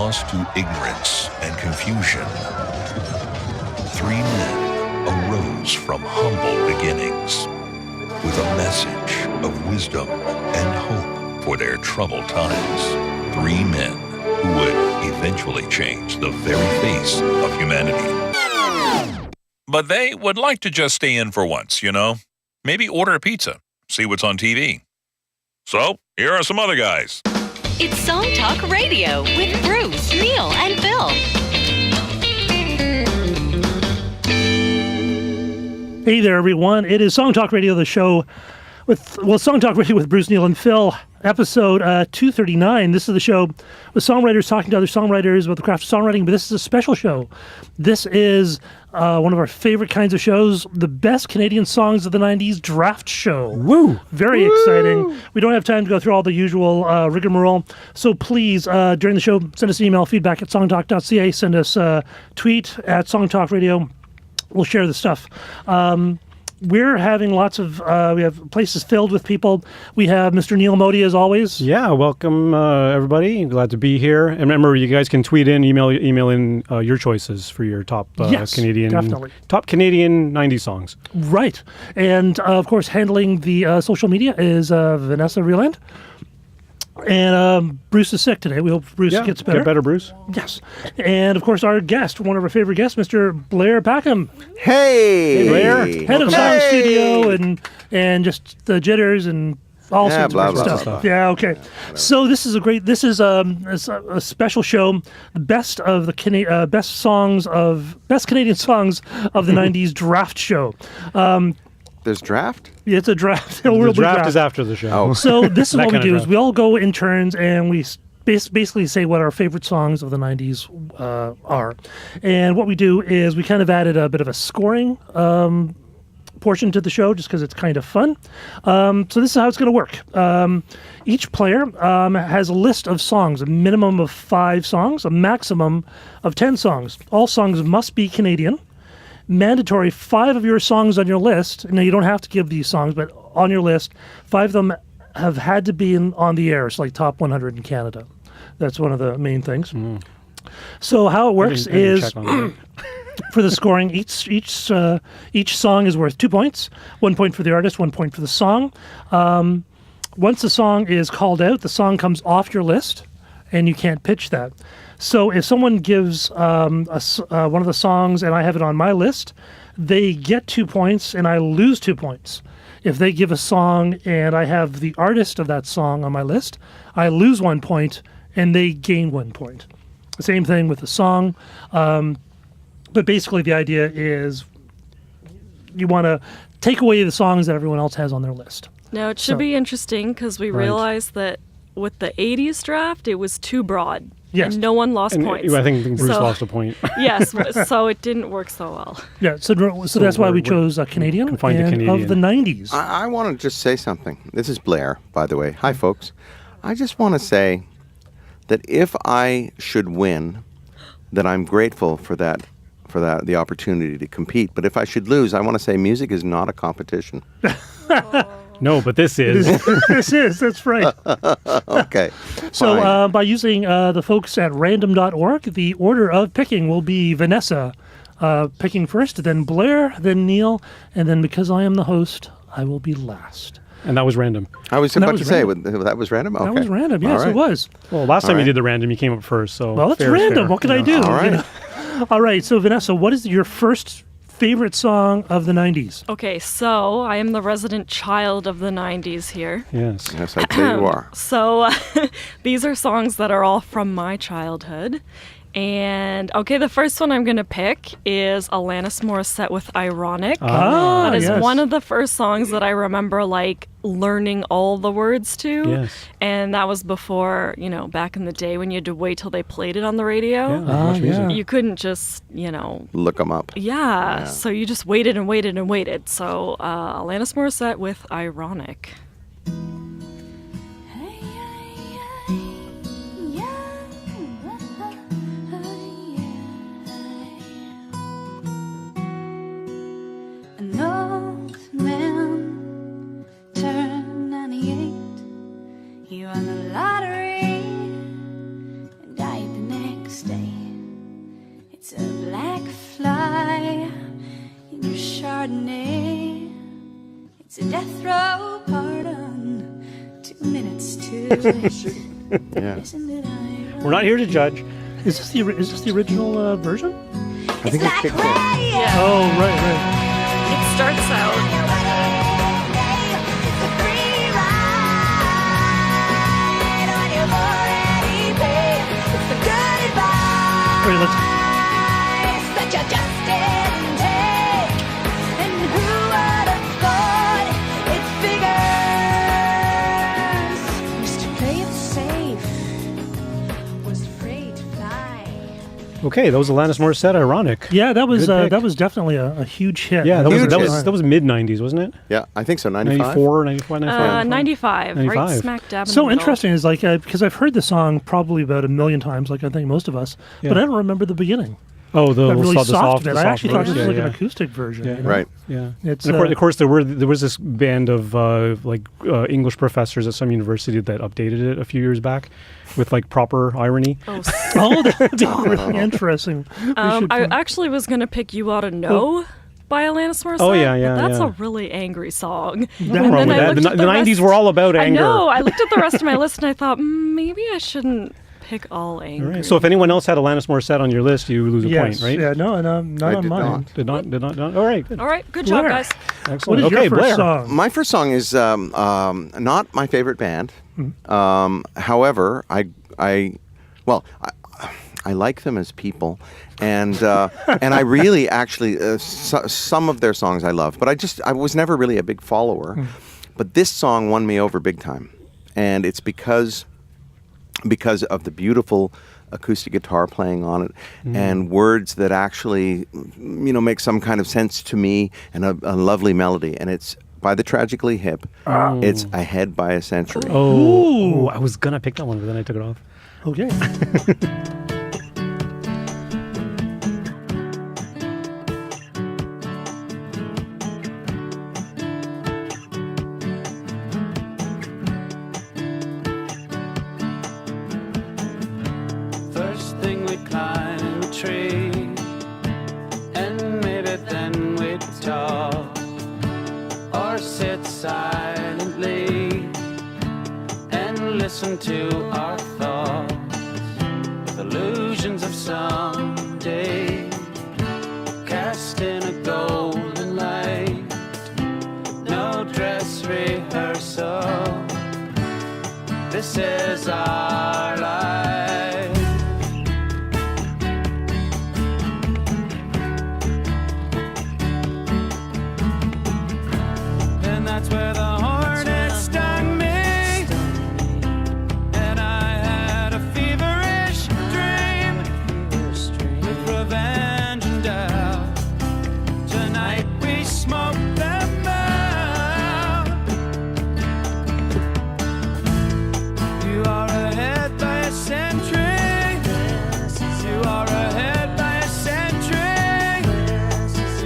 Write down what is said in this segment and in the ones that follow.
lost to ignorance and confusion, three men arose from humble beginnings with a message of wisdom and hope for their troubled times. Three men who would eventually change the very face of humanity. But they would like to just stay in for once, you know? Maybe order a pizza, see what's on TV. So, here are some other guys. It's Song Talk Radio with Bruce, Neil, and Phil. Hey there, everyone. It is Song Talk Radio, the show Song Talk Radio with Bruce, Neil, and Phil, episode 239. This is the show with songwriters talking to other songwriters about the craft of songwriting, but this is a special show. This is one of our favorite kinds of shows, the best Canadian songs of the 90s draft show. Woo! Very exciting. We don't have time to go through all the usual rigmarole, so please, during the show, send us an email, feedback at songtalk.ca, send us a tweet at Songtalk Radio. We'll share the stuff. We're having lots of, we have places filled with people. We have Mr. Neil Modi, as always. Yeah, welcome, everybody. Glad to be here. And remember, you guys can tweet in, email in your choices for your top Canadian 90s songs. Right. And, of course, handling the social media is Vanessa Rieland. And Bruce is sick today. We hope Bruce gets better. Get better, Bruce. Yes. And, of course, our guest, one of our favorite guests, Mr. Blair Packham. Hey! Blair, head of Sound Studio and just the jitters and all sorts of stuff. Blah. Yeah, okay. So this is a special show, the best of the best Canadian songs of the 90s draft show. There's draft? Yeah, it's a draft. The draft is after the show. Oh. So this is what we do: is we all go in turns and we basically say what our favorite songs of the 90s are. And what we do is we kind of added a bit of a scoring portion to the show just because it's kind of fun. So this is how it's going to work. Each player has a list of songs, a minimum of 5 songs, a maximum of 10 songs. All songs must be Canadian. Mandatory 5 of your songs on your list. Now, you don't have to give these songs, but on your list, 5 of them have had to be on the air. It's like top 100 in Canada. That's one of the main things. Mm. So how it works is for the scoring, each song is worth 2 points. 1 point for the artist, 1 point for the song. Once the song is called out, the song comes off your list, and you can't pitch that. So if someone gives one of the songs and I have it on my list, they get 2 points and I lose 2 points. If they give a song and I have the artist of that song on my list, I lose 1 point and they gain 1 point. The same thing with the song. But basically the idea is you want to take away the songs that everyone else has on their list. Now, it should be interesting because we realized that with the 80s draft, it was too broad. Yes. And no one lost points. I think Bruce lost a point. Yes, so it didn't work so well. Yeah, so that's why we chose a Canadian of the 90s. I want to just say something. This is Blair, by the way. Hi, folks. I just want to say that if I should win, that I'm grateful for the opportunity to compete. But if I should lose, I want to say music is not a competition. No, but this is. This is, that's right. Okay. So by using the folks at random.org, the order of picking will be Vanessa picking first, then Blair, then Neil, and then because I am the host, I will be last. And that was random. I was about to say, that was random? Okay. That was random, yes, it was. Well, last time you did the random, you came up first, so. Well, it's random. What can I do? All right. All right, so Vanessa, what is your first favorite song of the 90s? Okay, so I am the resident child of the 90s here. Yes. Yes, I tell you are. So these are songs that are all from my childhood. And, okay, the first one I'm going to pick is Alanis Morissette with Ironic. That is one of the first songs that I remember, like, learning all the words to. Yes. And that was before, back in the day when you had to wait till they played it on the radio. Yeah, You couldn't just, look them up. Yeah, so you just waited and waited and waited. So Alanis Morissette with Ironic. An old man turned 98. He won the lottery and died the next Oh, pardon. 2 minutes to. Yeah. Isn't it ironic? We're not here to judge. Is this the original version? I think it's kicked in. Yeah. Oh, right. It starts out. Wait, let's. That you just didn't take. And who would have thought it figures? Used to play it safe. Was afraid to fly. Okay, that was Alanis Morissette, Ironic. Yeah, that was Good pick. definitely a huge hit. Yeah, Huge hit. that was mid 90s, wasn't it? Yeah, I think so. 95. 94, 95, 95. 95, 95. right smack dab in the So middle. interesting is like because I've heard the song probably about 1 million times, like I think most of us, Yeah. but I don't remember the beginning. Oh, the That really the soft bit. the I soft actually thought this was version. like an Yeah, acoustic version. Yeah. you know? Right. yeah. It's, And of course, there was this band of English professors at some university that updated it a few years back with like proper irony. Oh, Oh, that'd be really interesting. I actually was going to pick You Oughta Know by Alanis Morissette. Oh, yeah, but that's yeah. a really angry song. Nothing And wrong then with I that. looked at The 90s rest- were all about anger. I know. I looked at the rest of my list and I thought, maybe I shouldn't pick all angry. All right. So if anyone else had Alanis Morissette on your list, you lose a Yes. point, right? Yeah. No, not I on did mine. not. Did not. All right. Good. All right. Good job, Blair. guys. What Excellent. is Okay, your first Blair. song? My first song is not my favorite band. However, I like them as people, and I really actually some of their songs I love, but I was never really a big follower. But this song won me over big time, and it's because of the beautiful acoustic guitar playing on it and words that actually make some kind of sense to me, and a lovely melody, and it's by the Tragically Hip. It's Ahead by a Century. Oh, I was gonna pick that one, but then I took it off. Okay. First thing we'd climb a tree, and maybe then we'd talk, or sit silently and listen to our thoughts, with illusions of someday cast in a golden light. No dress rehearsal, this is our life. And that's where the hornet stung me, and I had a feverish dream with revenge and doubt. Tonight we smoke them out. You are ahead by a century. You are ahead by a century.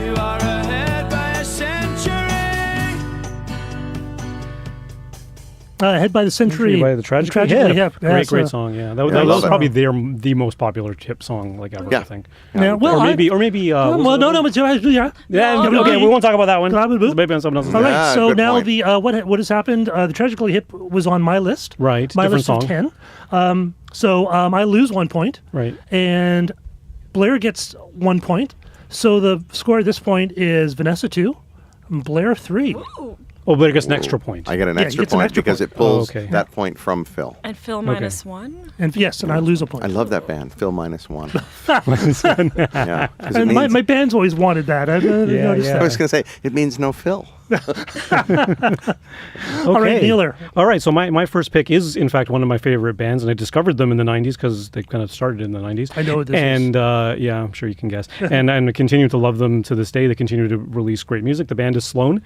You are ahead by a century. Head by the Century. By the Tragically Hip. Hip. Yeah, Great so- song. Yeah, that I was love it. probably the most popular Hip song like ever. Yeah. I think. Yeah, well, or maybe. well, was it- no, but yeah. Yeah. No, Okay, we won't talk about that one. Grab it, boop. Maybe on someone else's All list. right, Yeah, so good now point. the what has happened? The Tragically Hip was on my list. Right, My different list song. of 10. So I lose 1 point. Right. And Blair gets 1 point. So the score at this point is Vanessa 2, and Blair 3. Oh, but I guess an extra point. I get an Yeah, he extra gets an point extra because point. it pulls Oh, okay. that point from Phil. And Phil minus 1. And yes, and I lose a point. I love that band, Phil minus one. Yeah, 'cause it And my means- band's always wanted that. I noticed yeah. I that. was going to say, it means no Phil. All right, Okay. Neeler. All right, so my first pick is, in fact, one of my favorite bands, and I discovered them in the 90s because they kind of started in the 90s. I know what this and, yeah, I'm sure you can guess. and I continue to love them to this day. They continue to release great music. The band is Sloan.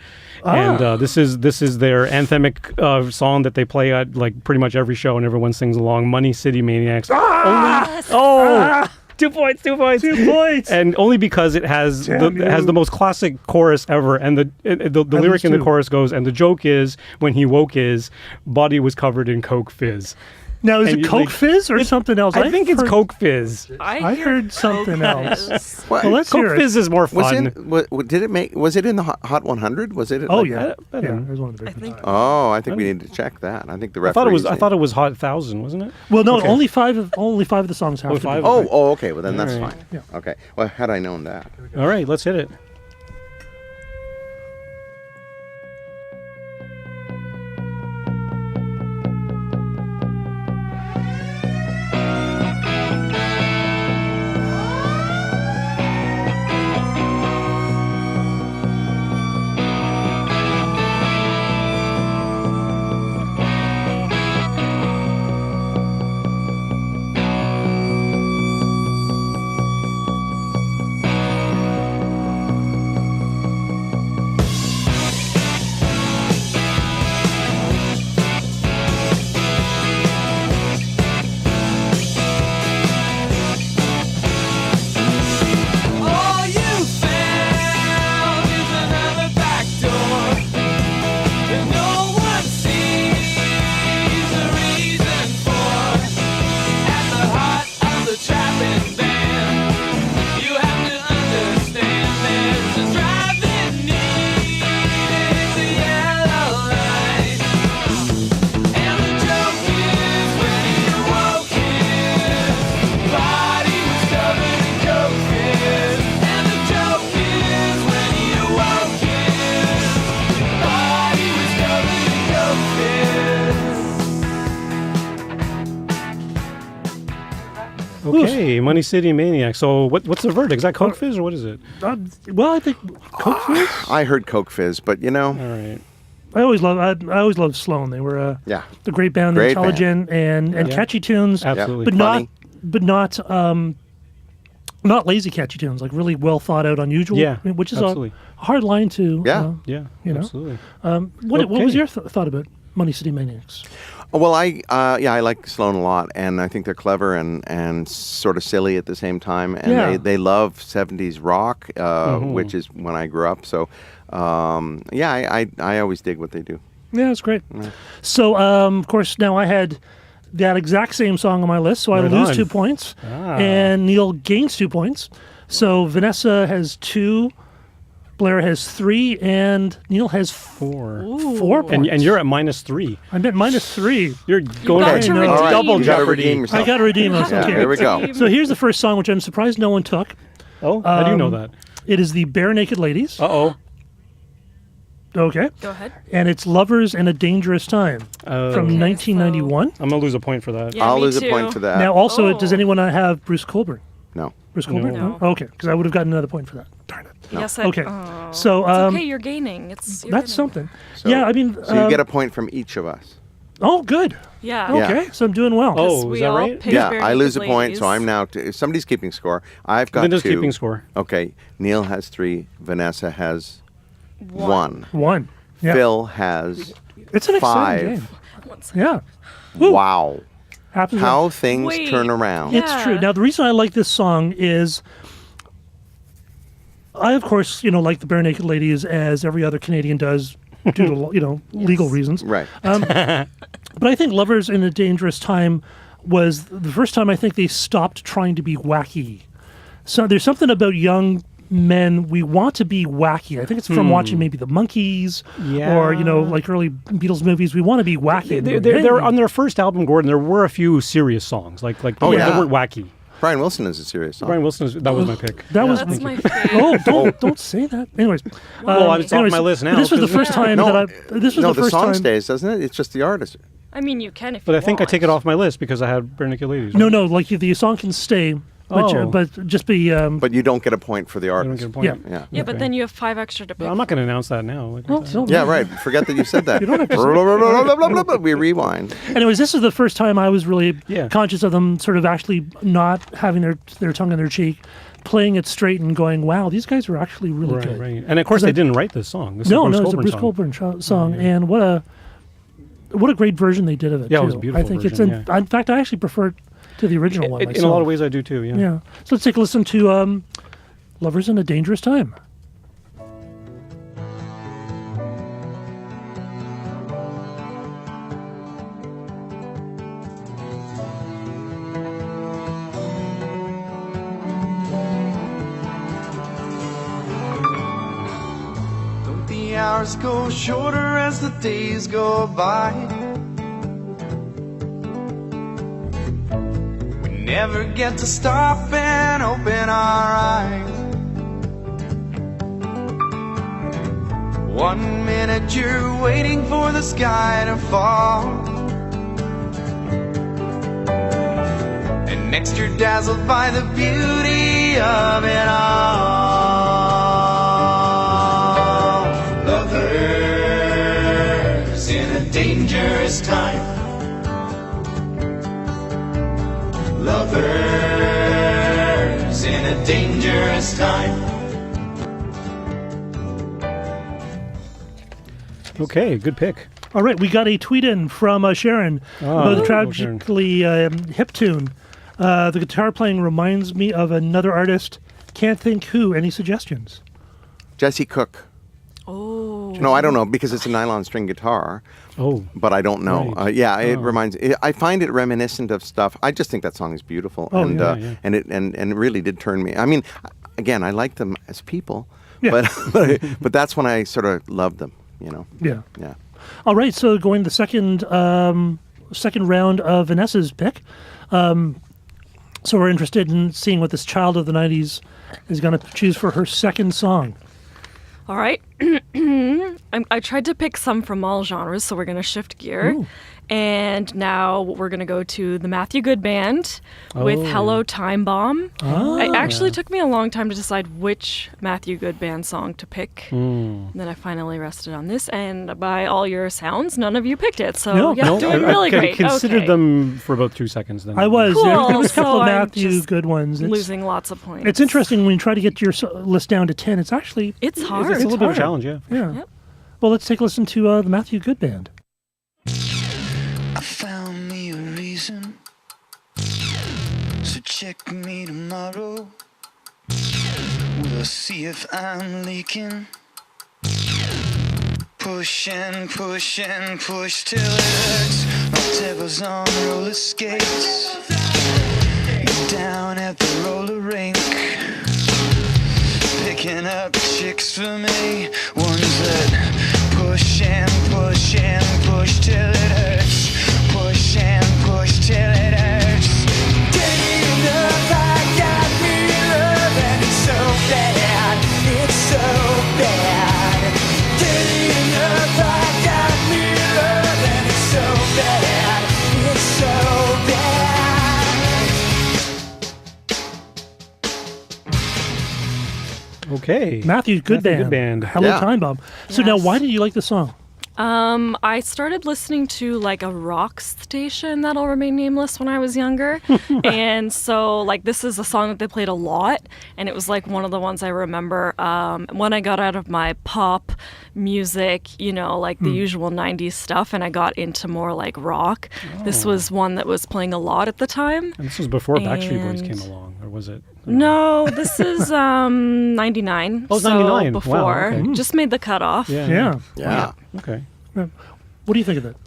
And this is their anthemic song that they play at like pretty much every show, and everyone sings along, Money City Maniacs. Oh! 2 points, 2 points. 2 points. And only because it has the most classic chorus ever, and the lyric in the too. chorus goes, and the joke is when he woke his body was covered in Coke fizz. Now, is And it you, Coke like- Fizz or something else? I think it's heard- Coke Fizz. I heard something else. What? Well, let's hear Coke it. Fizz is more was fun. did it make? Was it in the Hot 100? Was it? Oh like- yeah, I yeah. don't know. There's one of the big I think Oh, I think we need to check that. I think the I thought it was. referees I thought it was Hot 1000, wasn't it? Well, no, Okay. only five of the songs have Oh, to be. five? Oh, okay. Well, then that's All right. fine. Yeah. Okay. Well, had I known that. All right, let's hit it. All you found is another back door that no one sees a reason for. At the heart of the trapping band, you have to understand there's a driving need. It's a yellow light, and the joke is when he awoke, his body was covered in coke fizz. And the joke is when he awoke, his body was covered in coke fizz. Okay, Money City Maniac. So what's the verdict? Is that Coke Fizz or what is it? Well, I think Coke Fizz. I heard Coke Fizz, but you know, All right. I always loved Sloan. They were yeah. the great band, Great intelligent and Yeah. catchy tunes, Absolutely. but Funny. not lazy catchy tunes. Like really well thought out, unusual. Yeah, which is absolutely. a hard line to. Yeah. Yeah, You know? absolutely. What was Okay. your thought about Money City Maniacs? Well, I like Sloan a lot, and I think they're clever and sort of silly at the same time. And Yeah. they love 70s rock, which is when I grew up. So, I always dig what they do. Yeah, it's great. So, of course, now I had that exact same song on my list, so I Right lose on. 2 points, Ah. and Neil gains 2 points. So Vanessa has 2, Blair has 3, and Neil has 4. 4 points. And you're at -3. I'm at -3. You're going got to to redeem. All right, double you gotta jeopardy. redeem yourself. I got to redeem us. Yeah, Okay. here we go. So here's the first song, which I'm surprised no one took. Oh, how do you know that? It is the Bare Naked Ladies. Uh-oh. Okay. Go ahead. And it's Lovers in a Dangerous Time Oh. from 1991. I'm going to lose a point for that. Yeah, I'll me lose too. a point for that. Now, also, does Oh. anyone have Bruce Colburn? No. Bruce Colburn? No. Okay, because I would have gotten another point for that. Darn it. Yes. Okay. Oh. So, It's okay. You're gaining. You're that's gaining. something. So- yeah, I mean, So you get a point from each of us. oh, good. Yeah. Yeah. Okay, so I'm doing well. Oh, We is that all right? picked Yeah, Bare I lose a Naked point, so Ladies. I'm now. If somebody's keeping score. I've got Linda's 2. keeping score. Okay, Neil has 3. Vanessa has 1. One. Yeah. Phil has It's an exciting 5. game. Yeah. Woo. Wow. Happens How things Wait. turn around. Yeah. It's true. Now, the reason I like this song is I, of course, like the Bare Naked Ladies, as every other Canadian does, due to, legal reasons. Right. But I think Lovers in a Dangerous Time was the first time I think they stopped trying to be wacky. So there's something about young men, we want to be wacky. I think it's from watching maybe the Monkees or, like early Beatles movies. We want to be wacky. They're on their first album, Gordon. There were a few serious songs, like Oh, they yeah. weren't wacky. Brian Wilson is a serious song. Brian Wilson, that was my pick. That was That's my favorite. Oh, don't say that. Anyways, Well, it's off my list now, This was the 'cause- first time no, that I. This was no, the the first song time. stays, doesn't it? It's just the artist. I mean, you can if But you I think I want. take it off my list because I had Bare Naked Ladies. No, like the song can stay, but, Oh. but just be. But you don't get a point for the I don't artist. get a point. Yeah. Yeah. Yeah, but Okay. then you have 5 extra to But pick. I'm not going to announce that now. Yeah, right. Forget that you said that. You don't have to We rewind. Anyways, this is the first time I was really Yeah. conscious of them sort of actually not having their tongue in their cheek, playing it straight and going, "Wow, these guys are actually really Right, good." right. And of course, they didn't write this song. This No, is it's a Bruce song. Colburn song, and what a great version they did of it. Yeah, it too. was a beautiful I think version, it's in fact I actually prefer it to the original one. In a myself. lot of ways, I do too. Yeah. Yeah. So let's take a listen to "Lovers in a Dangerous Time." hours go shorter as the days go by. We never get to stop and open our eyes. 1 minute you're waiting for the sky to fall, and next you're dazzled by the beauty of it all. Lovers in a dangerous time. Lovers in a dangerous time. Okay, good pick. All right, we got a tweet in from Sharon about the tragically hip tune. The guitar playing reminds me of another artist. Can't think who. Any suggestions? Jesse Cook. Oh. No, I don't know because it's a nylon string guitar. Oh. But I don't know. Right. It reminds. I find it reminiscent of stuff. I just think that song is beautiful, Oh, and yeah. and it really did turn me. I mean, again, I like them as people, Yeah. but that's when I sort of loved them. You know. Yeah. Yeah. All right, so going to the second round of Vanessa's pick. So we're interested in seeing what this child of the 90s is going to choose for her second song. All right. I tried to pick some from all genres, so we're going to shift gear. Ooh. And now we're going to go to the Matthew Good Band with Hello Time Bomb. It actually took me a long time to decide which Matthew Good Band song to pick. And then I finally rested on this, and by all your sounds, none of you picked it. So, No. yeah, doing really I great. considered Okay. them for about 2 seconds then. I was. There Cool. was a couple So of I'm Matthew just good ones. Losing lots of points. It's interesting when you try to get your list down to 10. It's actually It's hard. It's a little bit of a hard. challenge, yeah. Yeah. Yep. Well, let's take a listen to the Matthew Good Band. I found me a reason, so check me tomorrow. We'll see if I'm leaking. Push and push and push till it hurts. My devil's on roller skates, down at the roller rink, picking up chicks for me, ones that push and push and push till it hurts. Push and push till it hurts. Getting enough, I got real love, and it's so bad, it's so bad. Getting enough, I got real love, and it's so bad, it's so bad. Okay. Matthew Good Matthew Band. Good Band. Hello Yeah. Time Bomb. So now, Yes. why did you like the song? I started listening to like a rock station that'll remain nameless when I was younger. And so like this is a song that they played a lot, and it was like one of the ones I remember when I got out of my pop music, you know, like the usual 90s stuff, and I got into more like rock. This was one that was playing a lot at the time. And this was before Backstreet Boys And- came along, or was it? No, this is 99. Oh, it's so 99. Wow, before. okay. Just made the cutoff. Yeah. Yeah. Okay. What do you think of it?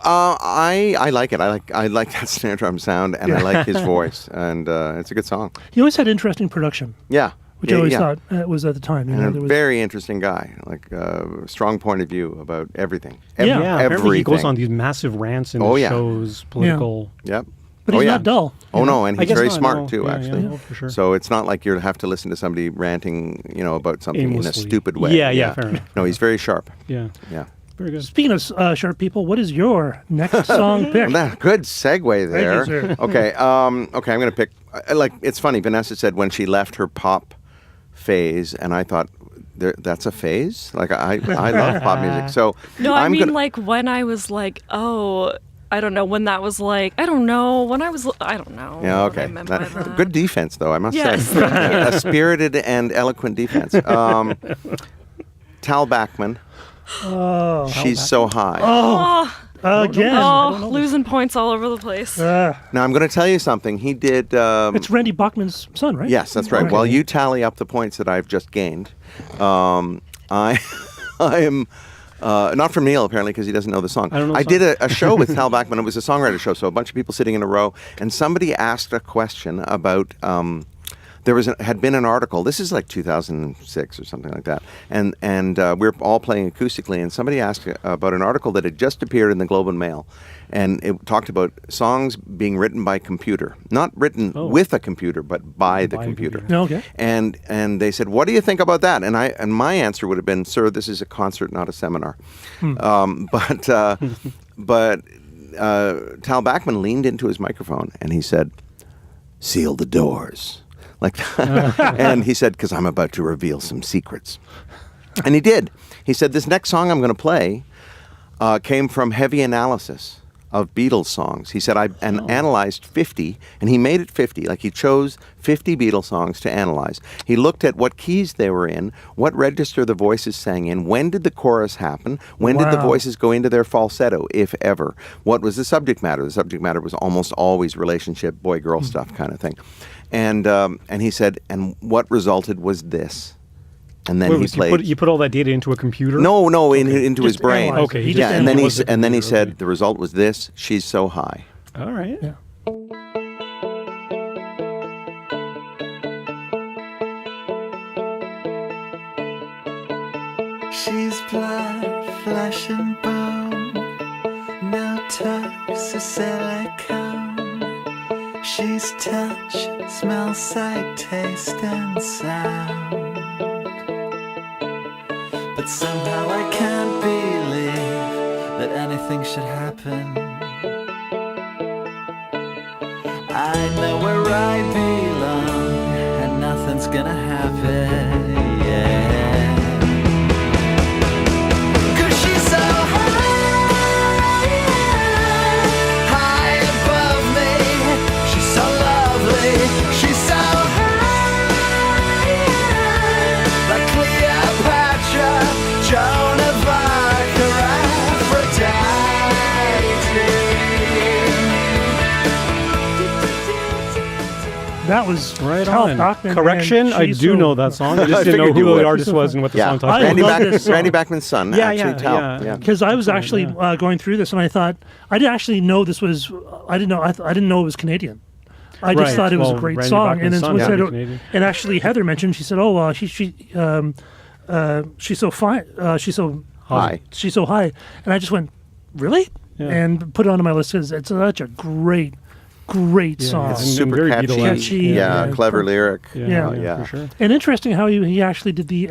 I like it. I like that snare drum sound, and I like his voice, and it's a good song. He always had interesting production, Yeah. which I always thought was at the time. You know, And there a was, very interesting guy, like strong point of view about everything. Yeah. Yeah, apparently he goes everything. on these massive rants in Oh, his yeah. shows, political. Yep. but he's oh, yeah. not dull. Oh no, and I he's guess very not, smart no. too, Yeah, actually. yeah, for sure. So it's not like you have to listen to somebody ranting, you know, about something in a Aimlessly. stupid way. Yeah, fair enough. No, he's very sharp. Yeah. Yeah. Very good. Speaking of sharp people, what is your next song pick? Good segue there. sir. Okay. I'm going to pick. Like, it's funny. Vanessa said when she left her pop phase, and I thought that's a phase. Like I love pop music. So No, I I'm mean gonna, like when I was like, oh, I don't know, when that was like, I don't know, when I was, I don't know. Yeah. what I Okay. meant by that. Good defense, though. I must Yes, say, thank you. a spirited and eloquent defense. Tal Bachman. Oh, She's so high. again. Oh, losing points all over the place. Now I'm going to tell you something. He did. It's Randy Bachman's son, right? Yes, that's right. Okay. While you tally up the points that I've just gained, I am not from Neil apparently because he doesn't know the song. I don't know the I did song. a show with Tal Bachman. It was a songwriter show, so a bunch of people sitting in a row, and somebody asked a question about had been an article. This is like 2006 or something like that, and we're all playing acoustically, and somebody asked about an article that had just appeared in the Globe and Mail, and it talked about songs being written by computer, not written with a computer, but by the computer. Okay. And they said, "What do you think about that?" And my answer would have been, "Sir, this is a concert, not a seminar." But Tal Bachman leaned into his microphone and he said, "Seal the doors." Like that. And he said, "Because I'm about to reveal some secrets." And he did. He said, "This next song I'm going to play came from heavy analysis of Beatles songs." He said, I analyzed 50, and he made it 50. Like, he chose 50 Beatles songs to analyze. He looked at what keys they were in, what register the voices sang in, when did the chorus happen, when did the voices go into their falsetto, if ever. What was the subject matter? The subject matter was almost always relationship, boy-girl stuff kind of thing. And he said, and what resulted was this. And then he played. You put all that data into a computer? No, into his brain. Okay. Yeah, and then he said the result was this. She's so high. All right. Yeah. She's blood, flesh and bone, no tox or silicone. She's touch, smell, sight, taste, and sound. But somehow I can't believe that anything should happen. I know where I belong, and nothing's gonna happen, yeah. 'Cause she's so high above me. She's so lovely. She's so high, like Cleopatra, Joan of Arc, or Aphrodite. That was Right Tal on. Bachman. Correction, and I She's do So- know that song. I just I didn't know figured who you the would. artist was and what the Yeah. song talked I about. love this song. Randy Bachman's son, actually, Tal. Yeah. Because I was actually going through this, and I thought I didn't actually know this was. I didn't know. I didn't know it was Canadian. I just Right. thought it was a Well, great Randy song, Bachman's and then son someone is said, Canadian. and actually Heather mentioned. She said, "Oh, she's so fine. She's so High. She's so high," and I just went, "Really?" Yeah. And put it onto my list because it's such a great song. It's And super very catchy. Beatle-esque. Yeah, Yeah. clever lyric. Yeah. For sure. And interesting how he actually did the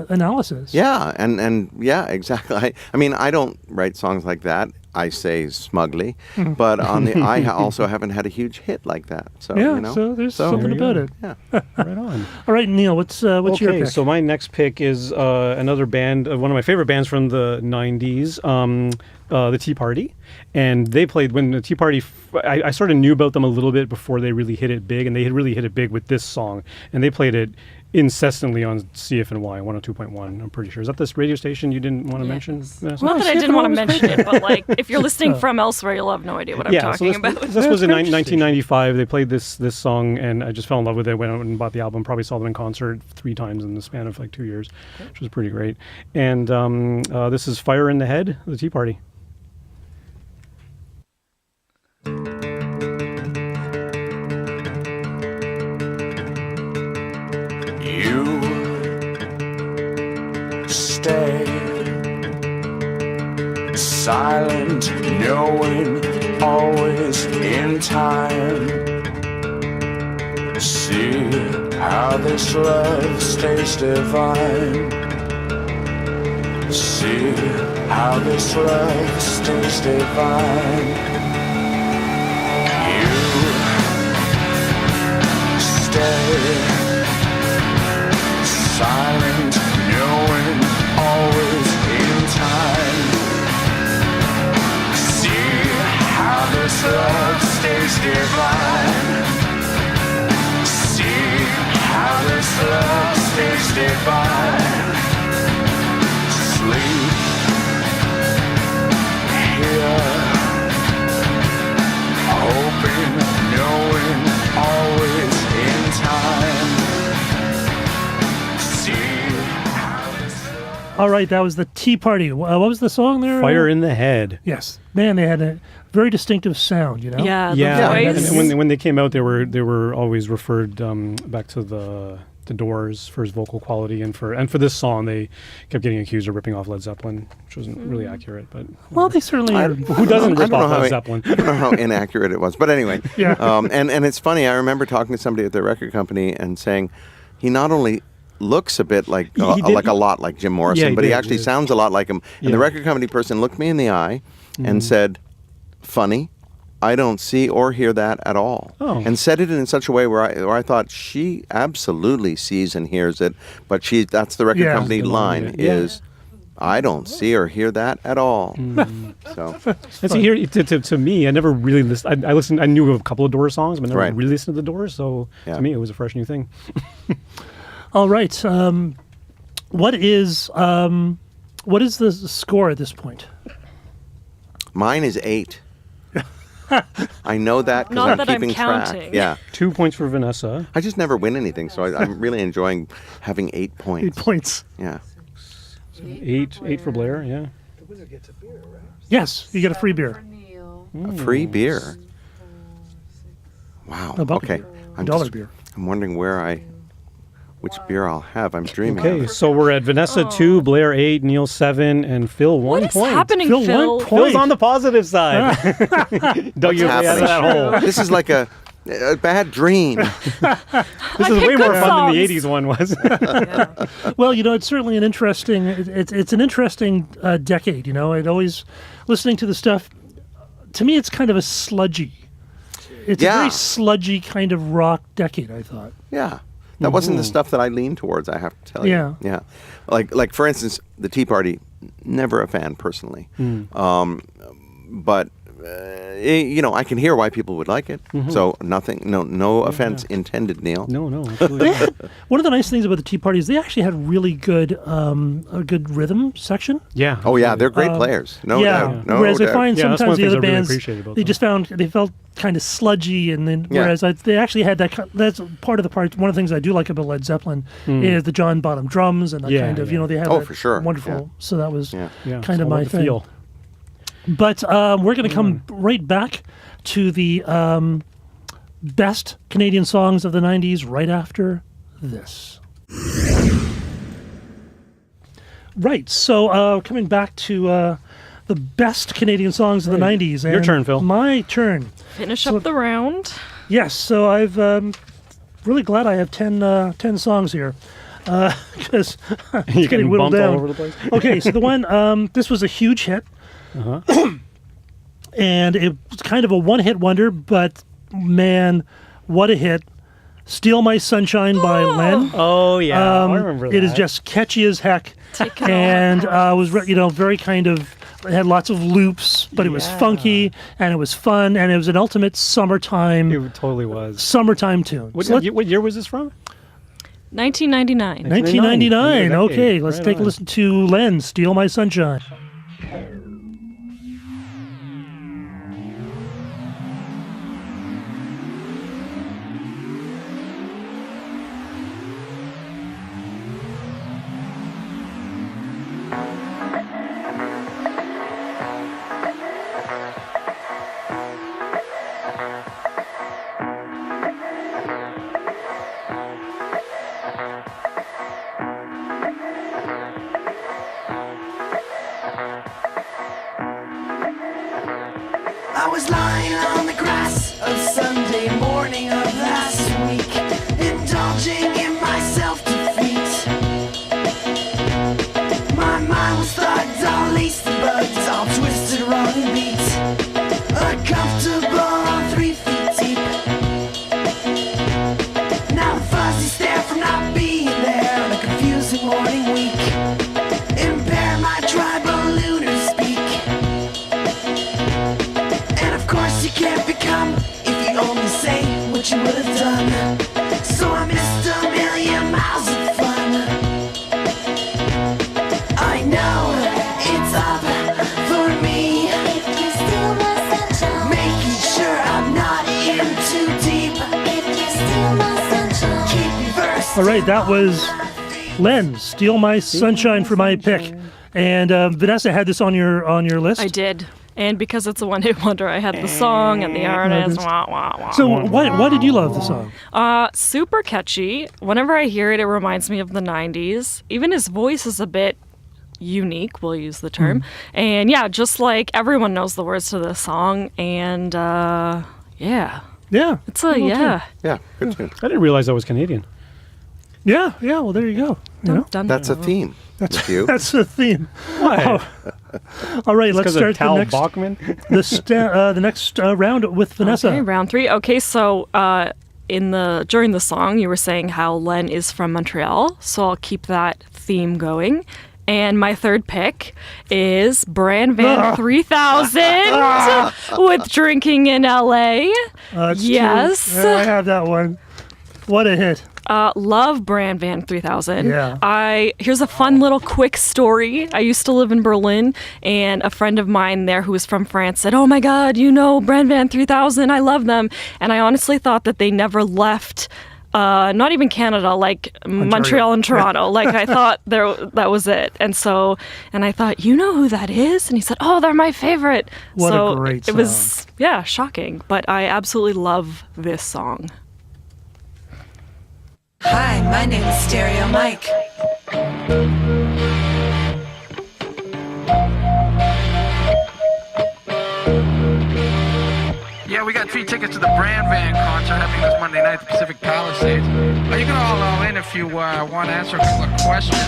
analysis. Yeah, and yeah, exactly. I mean, I don't write songs like that. I say smugly, but I also haven't had a huge hit like that. So Yeah, you know, so there's something There you about go. it. yeah. Right on. All right, Neil, what's your Okay, pick? so my next pick is another band, one of my favorite bands from the 90s, the Tea Party. And they played, when the Tea Party, I sort of knew about them a little bit before they really hit it big, and they had really hit it big with this song. And they played it incessantly on CFNY 102.1, I'm pretty sure. Is that this radio station you didn't want to mention? Vanessa? Not that I Skip didn't want to always mention it, but like if you're listening from elsewhere, you'll have no idea what I'm talking so about. this was in That's very 1995. They played this song, and I just fell in love with it. Went out and bought the album. Probably saw them in concert 3 times in the span of like 2 years, which was pretty great. And this is Fire in the Head, the Tea Party. You stay silent, knowing always in time. See how this love stays divine. See how this love stays divine. You stay silent, knowing always in time. See how this love stays divine. See how this love stays divine. Sleep here, hoping, knowing always in time. All right, that was the Tea Party. What was the song there? Fire in the Head. Yes, man, they had a very distinctive sound. You know. Yeah, Yeah, the and voice. when they came out, they were always referred back to the Doors for his vocal quality, and for this song, they kept getting accused of ripping off Led Zeppelin, which wasn't really accurate. But Well, they certainly. are. who doesn't I rip don't know off how Led it- Zeppelin? I don't know how inaccurate it was, but anyway. Yeah. And it's funny. I remember talking to somebody at the record company and saying he not only looks a bit like He did- like a lot like Jim Morrison, Yeah, he but he did, actually he did. sounds a lot like him. And the Yeah. record company person looked me in the eye and said, "Funny, I don't see or hear that at all." Oh. And said it in such a way where I thought she absolutely sees and hears it, but that's the record Yeah. company line Yeah. is, "I don't see or hear that at all." So. And see, here to me, I never really listened. I listened. I knew a couple of Doors songs, but never Right. really listened to the Doors. So Yeah. to me, it was a fresh new thing. All right. What is the score at this point? Mine is 8. I know that because Not I'm that I'm keeping track. counting. Yeah. 2 points for Vanessa. I just never win anything, so I'm really enjoying having 8 8 points. points. Yeah. 8 for Blair. Yeah. Yes, you get a free beer. A free beer. Wow. A bucket Okay. beer. I'm $1 just- beer. I'm wondering which beer I'll have. I'm dreaming. Okay, of it. so we're at Vanessa 2, Blair 8, Neil 7, and Phil 1 What is point. happening, Phil, Phil? 1 point. Phil's on the positive side. Dug your way out of that hole. This is like a bad dream. This is way pick more good fun than the songs. 80s one was. Well, it's certainly an interesting. It's an interesting decade. It always listening to the stuff. To me, it's kind of a sludgy. It's a Yeah. very sludgy kind of rock decade. I thought. Yeah. That wasn't the stuff that I leaned towards, I have to tell you. Yeah. Yeah. Like for instance, the Tea Party, never a fan personally. But I can hear why people would like it. So no offense intended, Neil. No, absolutely. One of the nice things about the Tea Party is they actually had really good a good rhythm section. Yeah. Oh yeah, they're great players. No doubt. No whereas I doubt. find Yeah, that's one sometimes of the the other things I really bands appreciate about they them. just they felt kind of sludgy, and then Yeah. whereas they actually had that's part of the part. One of the things I do like about Led Zeppelin is the John Bottom drums and that Yeah, kind of yeah. they have Oh, that for sure. wonderful. Yeah. So that was Yeah. Yeah, kind it's of all my about the thing. feel. But we're going to come right back to the best Canadian songs of the 90s right after this. Right, so coming back to the best Canadian songs of the 90s. Your and turn, Phil. My turn. Finish up the round. Yes, so I've really glad I have 10 songs here. Because You're it's getting getting whittled bumped all down. over the place. Okay, so the one, this was a huge hit. And it was kind of a one-hit wonder, but man, what a hit. Steal My Sunshine by Len. Oh, yeah. I remember that. It is just catchy as heck. Take it And was very kind of, it had lots of loops, but it was funky, and it was fun, and it was an ultimate summertime It totally was. tune. What, So let- what year was this from? 1999. 1999. Decade. Okay, let's Right take a on. listen to Len, Steal My Sunshine. I was lying on the grass of Sunday morning of last week, indulging in my self-defeat. My mind was thugged, all laced and bugged, all twisted, wrong and beat. Uncomfortable on 3 feet deep. Now the fuzzy stare from not being there on a confusing morning week. Impair my tribal lunar speak. And of course you can't become if you only say what you would have done. So I missed a million miles of fun. I know it's up for me, If you steal my sunshine, making sure I'm not in too deep. if you steal my sunshine, Keep me versed. All right, that was Len, Steal My Sunshine for my pick. And Vanessa had this on your list. I did. And because it's a one-hit wonder, I had the song and the artist. Wah, wah, wah. So why did you love the song? Super catchy. Whenever I hear it, it reminds me of the 90s. Even his voice is a bit unique, we'll use the term. And yeah, just like everyone knows the words to this song. And yeah. Yeah. It's a, yeah. Yeah, good tune. I didn't realize I was Canadian. Yeah, well, there you go. You know? Dun, That's a theme. That's you. That's the theme. What? All right, let's start Tal the next, Bachman? the next round with Vanessa. Okay, round 3. Okay, so during the song, you were saying how Len is from Montreal, so I'll keep that theme going. And my third pick is Bran Van 3000 with Drinking in LA. That's yes. true. Yeah, I have that one. What a hit. Love Bran Van 3000. Yeah. Here's a fun little quick story. I used to live in Berlin, and a friend of mine there who was from France said, "Oh my God, you know Bran Van 3000, I love them." And I honestly thought that they never left not even Canada, like Montreal and Toronto. Like I thought that was it. And I thought, you know who that is? And he said, "Oh, they're my favorite." What a great song. It was, shocking. But I absolutely love this song. Hi, my name is Stereo Mike. Yeah, we got free tickets to the Bran Van concert happening this Monday night at the Pacific Palisades. You can all in if you want to answer a couple of questions.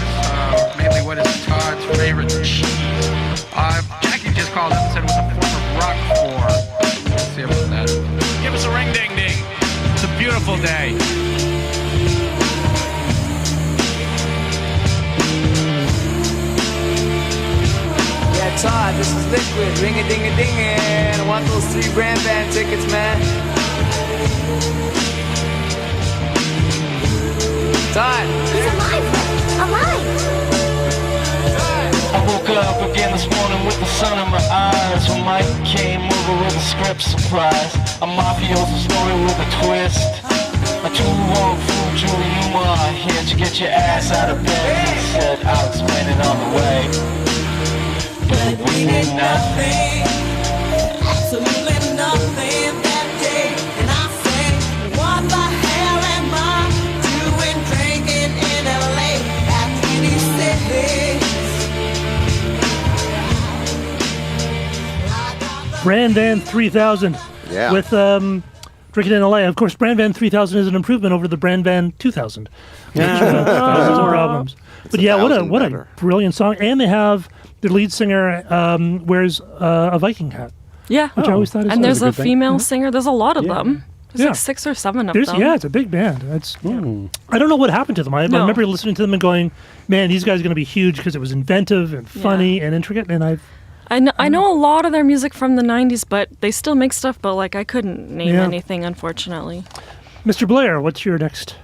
Mainly, what is Todd's favorite cheese? Jackie just called up and said it was a form of Roquefort. Let's see about that. Give us a ring ding ding. It's a beautiful day. Yeah, Todd, this is Liquid, ring-a-ding-a-dingin'. I want those 3 Bran Van tickets, man. Todd. He's alive. I woke up again this morning with the sun in my eyes when Mike came over with a script surprise. A mafioso story with a twist. A two-wrong fool, Julie Newmar here to get your ass out of bed. He said, "I'll explain it on the way." But we did nothing, absolutely nothing that day. And I said, what the hell am I doing drinking in LA at 26? Bran Van 3000. Yeah. With Drinking in LA. Of course, Bran Van 3000 is an improvement over the Bran Van 2000. Thousands of problems. But yeah, what a brilliant song. And they have their lead singer wears a Viking hat. Yeah. Which I always thought is and there's a good thing. female singer. There's a lot of them. There's Yeah. like 6 or 7 of There's, them. yeah, it's a big band. I don't know what happened to them. I remember listening to them and going, man, these guys are going to be huge because it was inventive and funny and intricate. And I know a lot of their music from the 90s, but they still make stuff, but like I couldn't name anything, unfortunately. Mr. Blair, what's your next?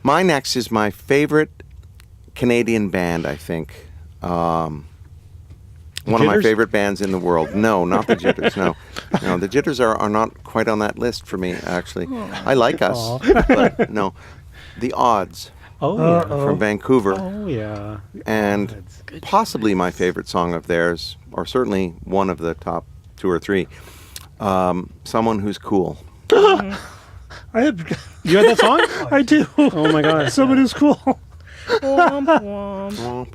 My next is my favorite Canadian band, I think. One of my favorite bands in the world. No, not the Jitters. No, the Jitters are not quite on that list for me, actually. I like us, but no. The Odds from Vancouver. Oh, yeah. And possibly my favorite song of theirs, or certainly one of the top 2 or 3, Someone Who's Cool. You had that song? I do. Oh, my God. Someone Who's Cool.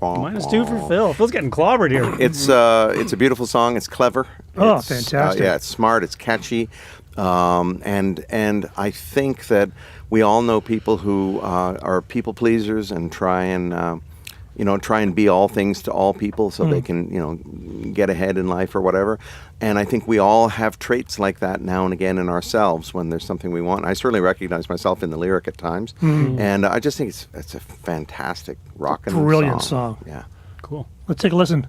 Minus 2 for Phil. Phil's getting clobbered here. It's a beautiful song. It's clever. Oh, It's, fantastic. Yeah, it's smart. It's catchy. And I think that we all know people who are people pleasers and try and be all things to all people so they can, get ahead in life or whatever. And I think we all have traits like that now and again in ourselves when there's something we want. I certainly recognize myself in the lyric at times. And I just think it's a fantastic rock and brilliant song. Yeah. Cool. Let's take a listen.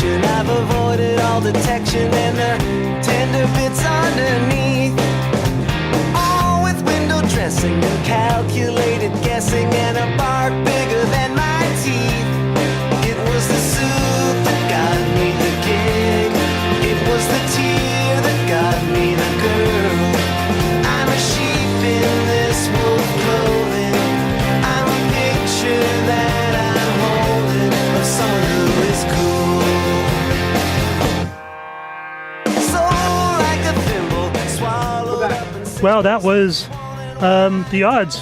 I've avoided all detection and the tender bits underneath. All with window dressing Stressing and calculated, guessing, and a bark bigger than my teeth. It was the suit that got me the gig. It was the tear that got me the girl. I'm a sheep in this wolf clothing. I'm a picture that I'm holding of someone who is cool. So like a thimble, swallowed up and Wow, that was The Odds.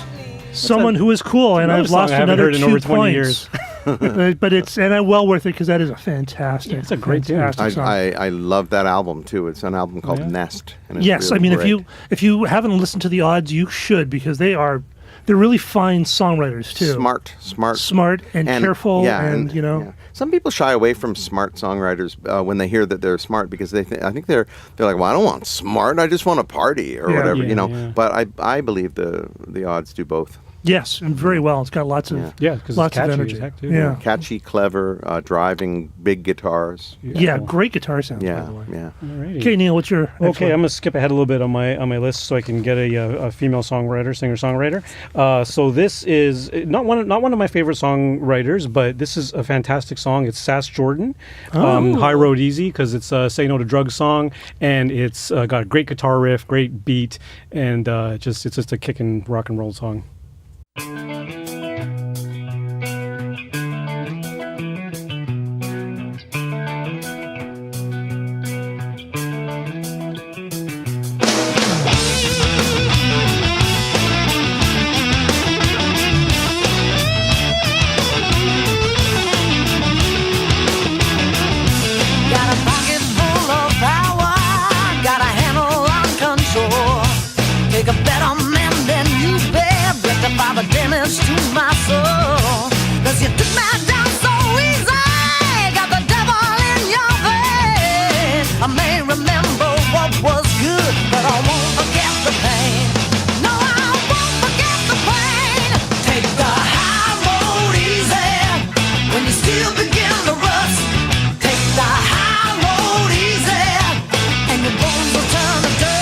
Someone who is cool, and another I've song lost I haven't another heard in 2 over 20 points. years. But it's well worth it because that is a fantastic. It's a great tune. fantastic song. I love that album too. It's an album called Nest. And it's Yes, really I mean great. if you haven't listened to The Odds, you should because they're really fine songwriters too. smart, and careful, yeah, and you know. yeah. Some people shy away from smart songwriters when they hear that they're smart because I think they're like, well, I don't want smart, I just want to party or Yeah. whatever, Yeah, you know. yeah. But I believe the Odds do both. Yes, and very well. It's got lots of lots of energy. Yeah. Catchy, clever, driving, big guitars. Yeah, great guitar sounds. Yeah, by the way. yeah. Alrighty. Okay, Neil, what's your next Okay, one? I'm gonna skip ahead a little bit on my list so I can get a female songwriter, singer-songwriter. So this is not one of my favorite songwriters, but this is a fantastic song. It's Sass Jordan, High Road Easy, because it's a Say No to Drugs song, and it's got a great guitar riff, great beat, and it's just a kickin' rock and roll song. Got a pocket full of power, got a handle on control. Take a better man than you bear, rectify the damage to my soul. 'Cause you took me down so easy, got the devil in your vein. I may remember what was good, but I won't forget the pain. No, I won't forget the pain. Take the high road easy when you still begin to rust. Take the high road easy, and your bones will turn to dust.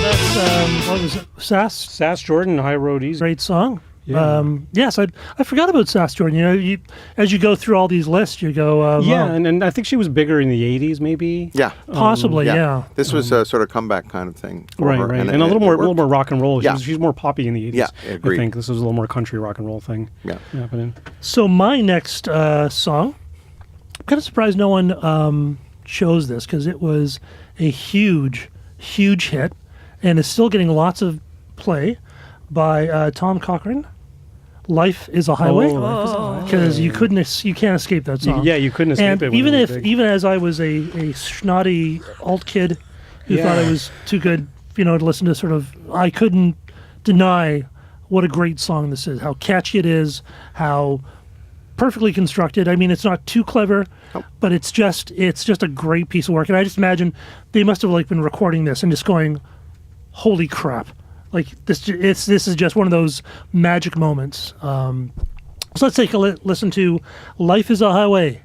That's what was it? Sass Jordan, High Road Easy. Great song. Yeah. Yes, I forgot about Sass Jordan. You know, as you go through all these lists, you go, Yeah, wow. and I think she was bigger in the 80s, maybe. Yeah, Possibly, yeah. This was a sort of comeback kind of thing. For Right, her, right, and, it a little more worked. rock and roll. Yeah. She's more poppy in the 80s. Yeah, I agreed. think this was a little more country rock and roll thing. Yeah, happening. So my next song, I'm kind of surprised no one chose this because it was a huge, huge hit, and is still getting lots of play by Tom Cochrane. Life is a Highway, because you can't escape that song. Yeah, you couldn't escape and it when even it was if big. even as I was a snotty alt kid who thought I was too good, to listen to I couldn't deny what a great song this is, how catchy it is, how perfectly constructed. I mean, it's not too clever, but it's just a great piece of work. And I just imagine they must have been recording this and just going, "Holy crap!" This is just one of those magic moments. So let's take a listen to "Life Is a Highway."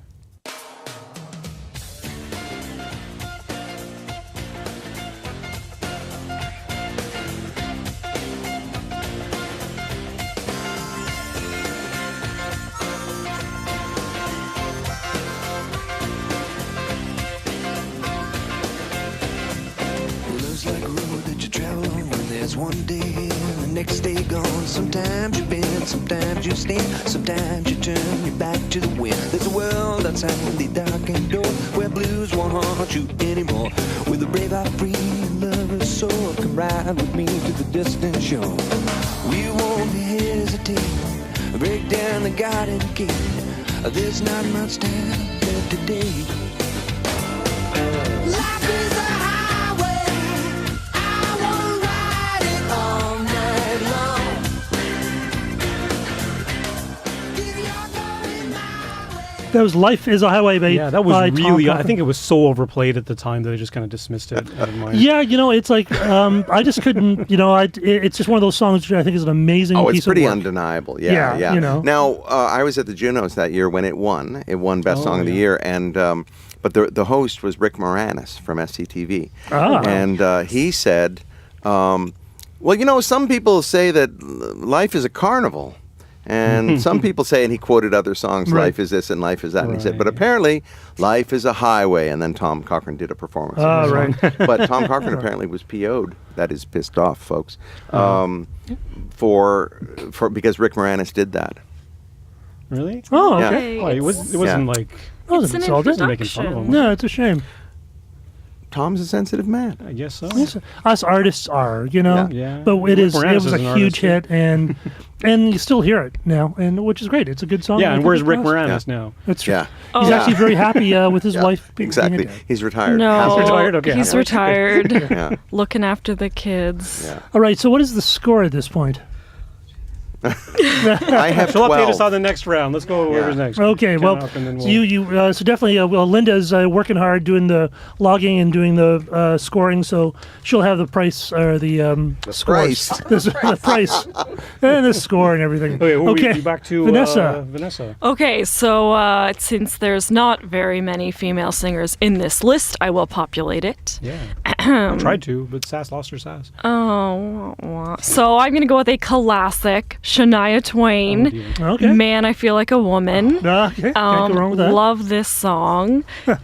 Love's like a road that you travel on. There's one day and the next day gone. Sometimes you bend, sometimes you stand, sometimes you turn your back to the wind. There's a world outside the darkened door where blues won't haunt you anymore. With a brave heart free and lover's soul, come ride with me to the distant shore. We won't hesitate, break down the garden gate. There's not much time left today. Life is a highway. I wanna ride it all night long. If you're going my way. That was "Life Is a Highway" that was by Tom really. I Cochrane. think it was so overplayed at the time that they just kind of dismissed it out of mind. Yeah, it's like I just couldn't. It's just one of those songs which I think is an amazing. Oh, piece it's pretty of work. undeniable. Yeah. Now, I was at the Junos that year when it won. It won Best Song of the Year, and but the host was Rick Moranis from SCTV, and he said, "Well, some people say that life is a carnival." And some people say, and he quoted other songs, Right. life is this and life is that. And he said, but apparently life is a highway. And then Tom Cochrane did a performance. of the right. song. But Tom Cochrane apparently was PO'd. That is pissed off, folks. For because Rick Moranis did that. Really? Oh, Yeah. okay. Well, it wasn't like. That was It's an insulting. Making fun of him. No, it's a shame. Tom's a sensitive man. I guess so. Yes, us artists are, Yeah. But Rick it was Moranis a is an huge artist, hit, and you still hear it now, and which is great. It's a good song. Yeah, I and think where's it's Rick awesome. Moranis now? That's true. Yeah. He's Oh. actually very happy with his Yeah, wife being exactly. a dad. He's retired. No, retired? Okay. he's retired. Yeah. Looking after the kids. Yeah. All right, so what is the score at this point? I have She'll update us 12. on the next round. Let's go whoever's next. Okay, Count well, up and then so so definitely, Linda's working hard doing the logging and doing the scoring, so she'll have the price or the scores. price. the price and the score and everything. Okay, we back to Vanessa. Vanessa. Okay, so since there's not very many female singers in this list, I will populate it. Yeah. I tried to, but Sass lost her sass. Oh, so I'm going to go with a classic, Shania Twain. Okay. Man, I Feel Like a Woman. Okay, can't go wrong with that. Love this song. And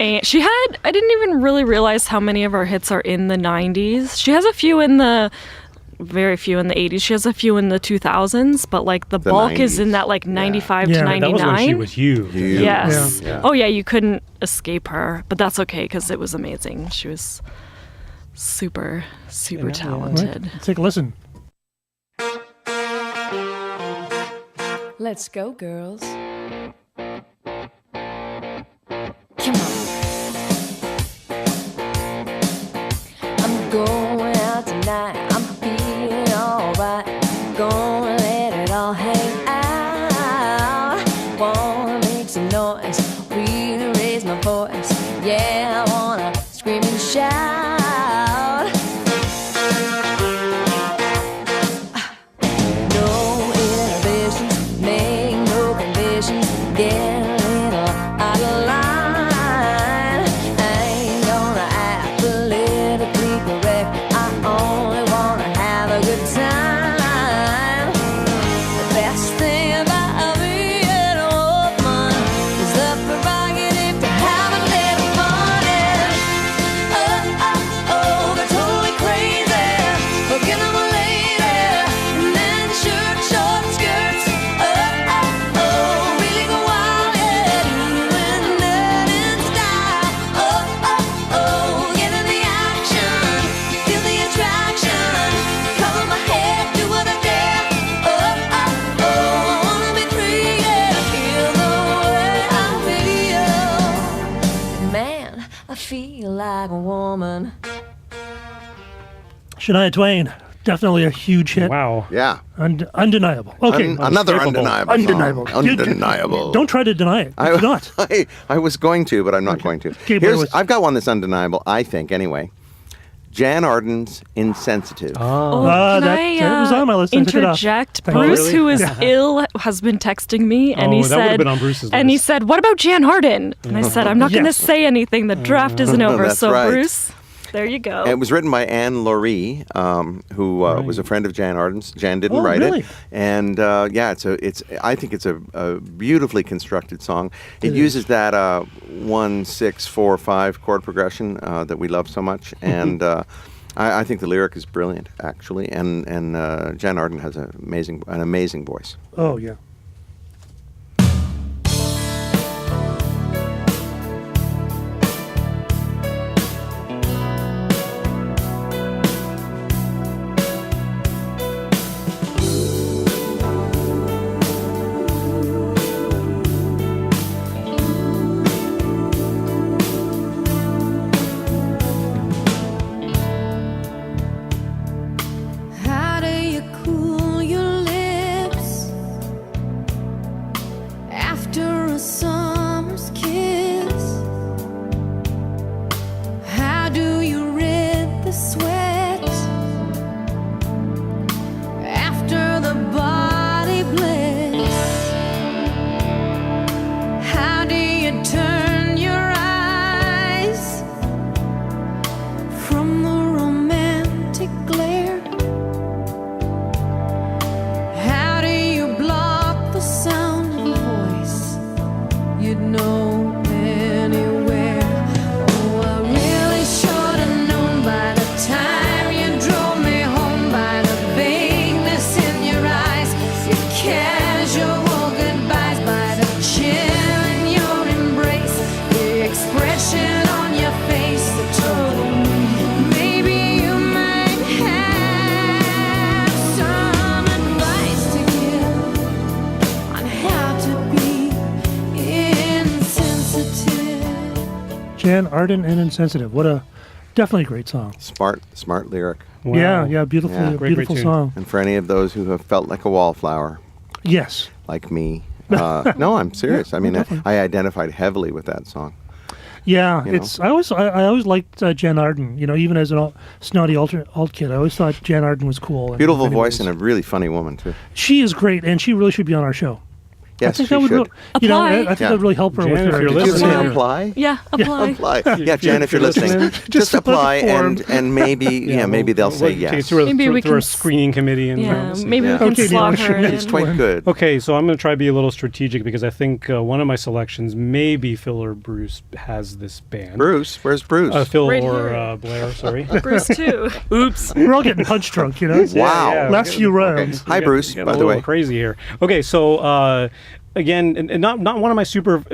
I didn't even really realize how many of her hits are in the 90s. She has a few very few in the 80s. She has a few in the 2000s, but like the bulk 90s. is in that like 95 to 99. That was when she was huge. Yes. Yeah. Oh yeah, you couldn't escape her, but that's okay because it was amazing. She was super talented. Right, take a listen. Let's go, girls. Come on. I'm going out tonight. I'm feeling alright. Gonna let it all hang out. Wanna make some noise. Really raise my voice. Yeah, I wanna scream and shout. No inhibitions, make no conditions. Get a little out of line. I ain't gonna act politically correct. I only wanna have a good time. The best thing about being a woman is the prerogative to have a little fun. Oh, they're totally crazy. Looking at my lady, and then short skirts. Really go wild, yeah, doing that in style. Get in the action, feel the attraction. Cover my head, do what I dare. I wanna be free, yeah, feel the way I feel. Man, I feel like a woman. Shania Twain, definitely a huge hit. Wow. Yeah. Undeniable. Okay. Another Unescapable. undeniable. song. Undeniable. Undeniable. Don't try to deny it. Do not. I was going to, but I'm not going to. Okay, bear with- I've got one that's undeniable, I think, anyway. Jan Arden's Insensitive. Oh, that can was on my list. I took it off. interject? Thank you. Bruce, really? who is ill, has been texting me, and he Oh, that would've said, been on Bruce's and he list. said, "What about Jan Harden?" And I said, "I'm not going to Yes. say anything. The draft isn't over." That's So, right. Bruce, there you go. It was written by Anne Laurie, who was a friend of Jan Arden's. Jan didn't Oh, write really? it, and I think it's a beautifully constructed song. It uses that 1-6-4-5 chord progression that we love so much, and I think the lyric is brilliant, actually. And Jan Arden has an amazing voice. Oh, yeah. How do you cool your lips after a summer Jan Arden and Insensitive. What a definitely great song. Smart lyric. Wow. Yeah, beautiful, Great beautiful tune. song. And for any of those who have felt like a wallflower, yes, like me. No, I'm serious. I mean, I identified heavily with that song. Yeah, You know? it's. I always liked Jan Arden. Even as an snotty alt kid, I always thought Jan Arden was cool. in Beautiful many voice ways. and a really funny woman too. She is great, and she really should be on our show. Yes, I think she that would should. I think that would really help her Jan, with if her. you're Did you say listening, apply? Yeah, apply. Apply. Yeah, Jan, if you're listening, just apply and maybe maybe they'll say Okay, yes. through Maybe we through a can screening committee. And maybe we can slot her in. It's quite good. Okay, so I'm going to try to be a little strategic because I think one of my selections, maybe Phil or Bruce, has this band. Bruce? Where's Bruce? Phil Right or here. Blair, sorry. Bruce too. Oops. We're all getting punch drunk, Wow. Last few rounds. Hi, Bruce, Getting by a the little way. crazy here. Okay, so again, and not one of my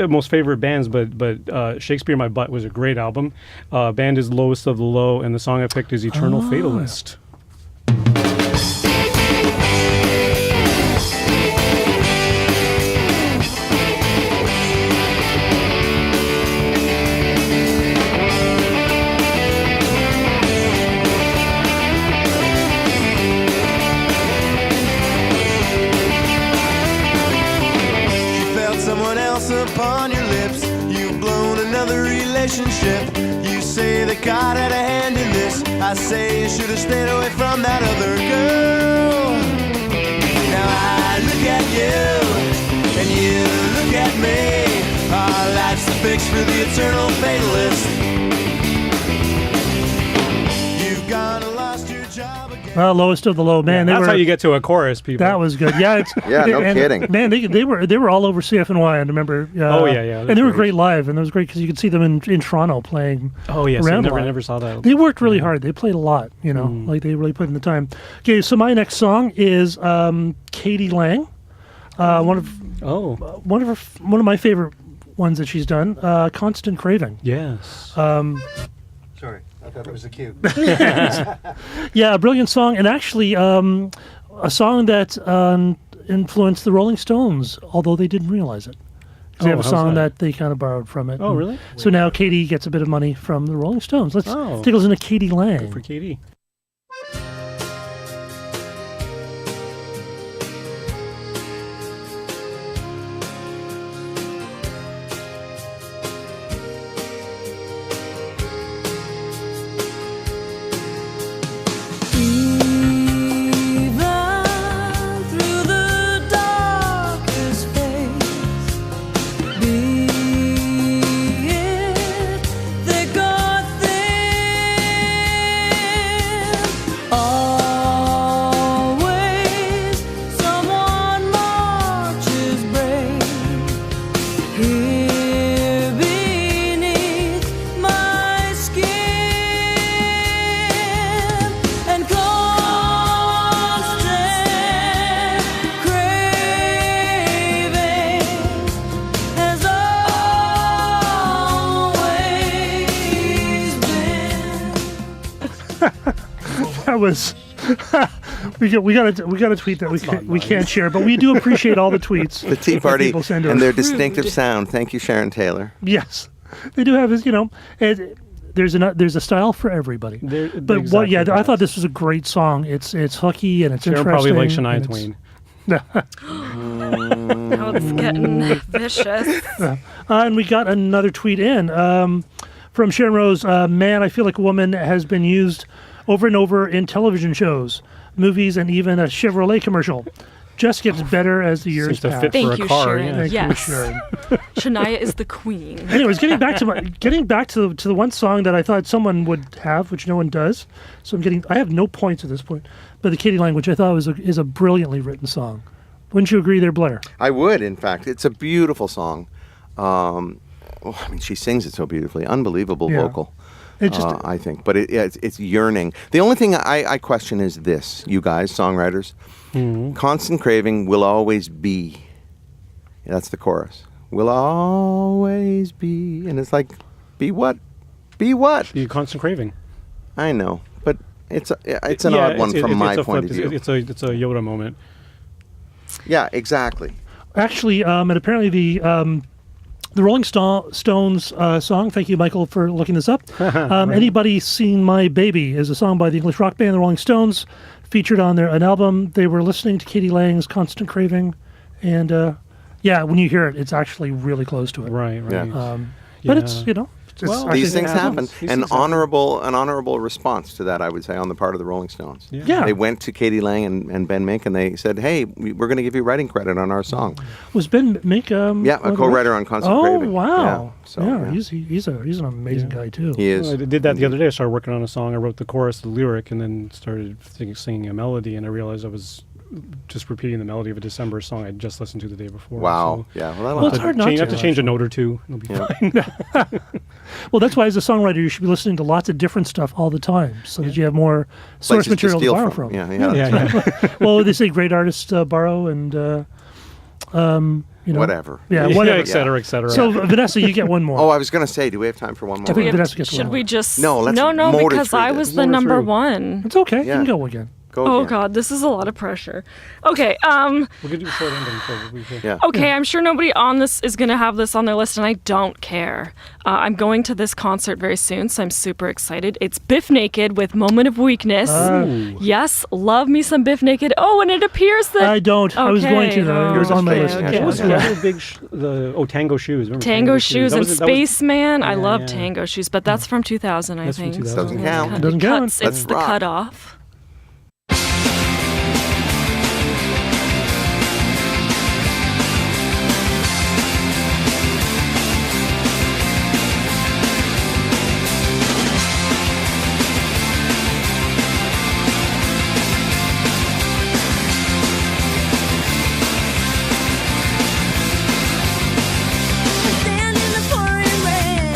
most favorite bands, but Shakespeare in My Butt was a great album. Band is Lowest of the Low, and the song I picked is Eternal Fatalist. You felt someone else upon your lips. You've blown another relationship. You say that God had a hand in this. I say you should have stayed away from that other girl. Now I look at you, and you look at me. Our life's the fix for the eternal fatalist. You've gone and lost your job again. Lowest of the Low, man. That's they were, how you get to a chorus, people. That was good. Yeah, it's, Yeah, no and, kidding. Man, they were all over CFNY. I remember. Oh, yeah, and they were great. great live, and it was great because you could see them in Toronto playing. Oh, yes, I around a never lot. saw that. They worked really hard. They played a lot. Like they really put in the time. Okay, so my next song is Katie Lang. One of my favorite ones that she's done. Constant Craving. Yes. Sorry, I thought it was a cue. Yeah, a brilliant song, and actually a song that influenced the Rolling Stones, although they didn't realize it. 'Cause they have a how's song that? that they kind of borrowed from it. Oh, And really? So now Katie gets a bit of money from the Rolling Stones. Let's Oh. take a listen to Katie Lang. Good for Katie. Even through the darkest phase, be it thick or thin, always someone marches brave here beneath my skin, and constant craving has always been. That was. we got a tweet that we can't share, but we do appreciate all the tweets. The Tea that Party people send to and us. their distinctive sound. Thank you, Sharon Taylor. Yes, they do have this. There's a style for everybody. But exactly I that. thought this was a great song. It's hooky and it's Sharon interesting. probably likes Shania and Twain. Now it's getting vicious. And we got another tweet in from Sharon Rose. Man, I feel like a woman has been used over and over in television shows, movies, and even a Chevrolet commercial. Just gets better as the years Seems to pass. fit Thank for a you, car. Sharon. Yeah. Thank you, Yes. Sharon. Shania is the queen. Anyways, getting back to the one song that I thought someone would have, which no one does. So I have no points at this point. But the Katie Lang, which I thought is a brilliantly written song. Wouldn't you agree there, Blair? I would, in fact. It's a beautiful song. She sings it so beautifully. Unbelievable Yeah. vocal. It just I think, but it's yearning. The only thing I question is this: you guys, songwriters, constant craving will always be. That's the chorus. Will always be, and it's like, be what? Be what? The constant craving. I know, but it's an odd one from my point of view. It's a Yoda moment. Yeah, exactly. Actually, and apparently the The Rolling Stones song, thank you, Michael, for looking this up. Anybody Seen My Baby is a song by the English rock band The Rolling Stones, featured on an album. They were listening to Katie Lang's Constant Craving, and when you hear it, it's actually really close to it. Right. Yeah. But it's, well, these things happen. An honorable response to that, I would say, on the part of the Rolling Stones. Yeah. They went to Katie Lang and Ben Mink, and they said, "Hey, we're going to give you writing credit on our song." Was Ben Mink? A co-writer on Constant Craving. Oh wow! Yeah, he's an amazing guy too. He is. Well, I did that the other day. I started working on a song. I wrote the chorus, the lyric, and then started singing a melody, and I realized I was just repeating the melody of a December song I'd just listened to the day before. Wow. So Yeah. Well, it's hard not to. You have to change a note or two. It'll be fine. Well, that's why as a songwriter you should be listening to lots of different stuff all the time, so that you have more source Places to material to steal borrow from. from. Yeah. Well, they say great artists borrow and whatever. Yeah, whatever. et cetera, et cetera. So Vanessa, you get one more. Oh, I was going to say, do we have time for one more? I think Vanessa gets Should one more. we just? No, let's no, motor because through I this. was the Motor number through. one. It's okay. You Yeah. can go again. Oh God, this is a lot of pressure. Okay, We're gonna do a short ending. So Yeah. okay, I'm sure nobody on this is gonna have this on their list, and I don't care. I'm going to this concert very soon, so I'm super excited. It's Biff Naked with "Moment of Weakness." Yes, love me some Biff Naked. Oh, and it appears that I don't. I was going to though. It was on my list. okay. What was the other big Tango Shoes? Remember Tango Shoes and That was- Spaceman. I Yeah, love yeah. Tango Shoes, but that's from 2000, I That's from think. 2000. Doesn't count. Kinda Doesn't count. cuts- Let's It's the rock. cutoff. Stand in the pouring rain.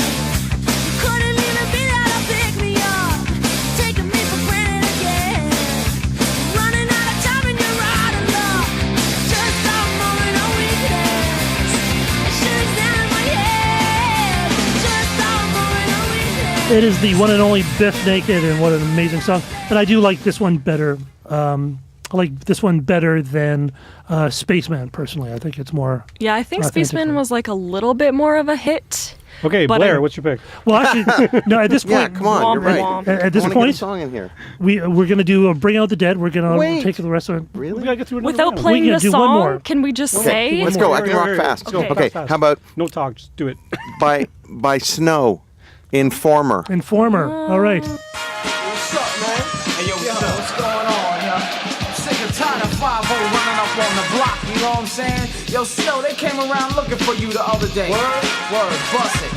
You couldn't even be there to pick me up. Taking me for granted again. Running out of time and you're out of luck. Just a moment of weakness. I should stand in my head. Just a moment of weakness. It is the one and only Biff Naked, and what an amazing song. And I do like this one better. I like this one better than Spaceman, personally. I think it's more. Yeah, I think authentic. Spaceman was like a little bit more of a hit. Okay, But Blair, I- what's your pick? Well, actually, no. At this point, Yeah, come on, you're right. Womp. At this I wanna get a point, song in here. we're gonna do Bring Out the Dead. We're gonna Wait. take the rest of it. Really? We gotta get through another Without round. playing can the do one more. song, can we just Okay, say? let's go. I can rock fast. Okay. Okay, how about No talk, just do it. by Snow, Informer? Informer. All right. What's up, man? Hey, yo, what's going on, yo? I'm sick and tired of 5-0 running up on the block, you know what I'm saying? Yo, Snow, they came around looking for you the other day. Word, bust it.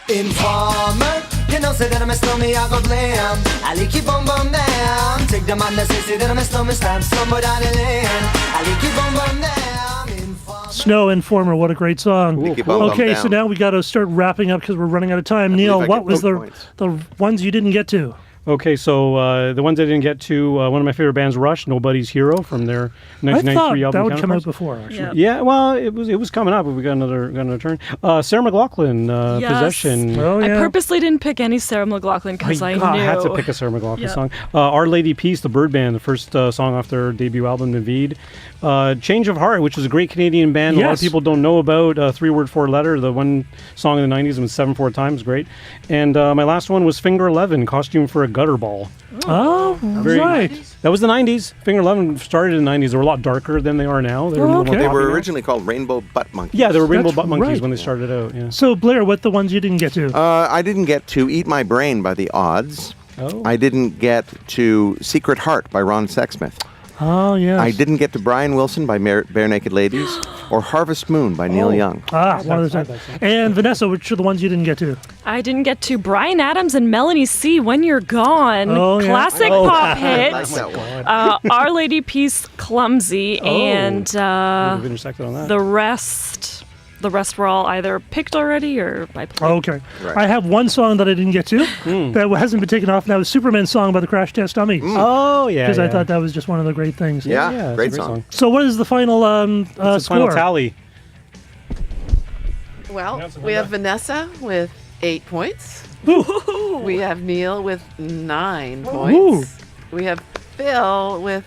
Informer, you know say that I'm a stormy, I go blam. I like you bum bum down. Take the man that say that I'm a stormy, stab somebody down the lane. I like you bum bum down. Informer. Snow Informer. What a great song. Thank you, Bum Bum Okay, Down. so now we got to start wrapping up because we're running out of time. Neil, believe I what get was no the points. the ones you didn't get to? Okay, so the ones I didn't get to, one of my favorite bands, Rush, Nobody's Hero, from their I thought 1993 album. that would come out Counterparts. before. Actually. Yeah. Yeah, well, it was coming up, but we got another turn. Sarah McLachlan, Yes. Possession. Oh I yeah. purposely didn't pick any Sarah McLachlan because I knew. I had to pick a Sarah McLachlan Yep. song. Our Lady Peace, the Bird Band, the first song off their debut album, Naveed. Change of Heart, which is a great Canadian band. A lot of Yes. people don't know about. 3-word, 4-letter. The one song in the 90s was 7/4 times. Great. And my last one was Finger 11, Costume for a Gutter Ball. Oh, right. That was the 90s. Finger 11 started in the 90s. They were a lot darker than they are now. They were, Oh, more okay. They were poppy now. originally called Rainbow Butt Monkeys. Yeah, they were Rainbow That's Butt Monkeys right. when they started out. Yeah. So Blair, what the ones you didn't get to? I didn't get to Eat My Brain by The Odds. Oh. I didn't get to Secret Heart by Ron Sexsmith. Oh yes. I didn't get to Brian Wilson by Bare Naked Ladies or Harvest Moon by Neil Young. One of those. And Vanessa, which are the ones you didn't get to? I didn't get to Brian Adams and Melanie C. When You're Gone. Oh, yeah. Classic Oh. pop I hit. like that one. Our Lady Peace, Clumsy, and We've intersected on that. the rest. The rest were all either picked already or I played. Okay. Right. I have one song that I didn't get to that hasn't been taken off. And that was Superman's song by the Crash Test Dummies. Oh, yeah. Because I thought that was just one of the great things. Yeah, it's a great song. So what is the final It's the score? final tally. Well, we have Vanessa with 8 points. We have Neil with 9 points. We have Phil with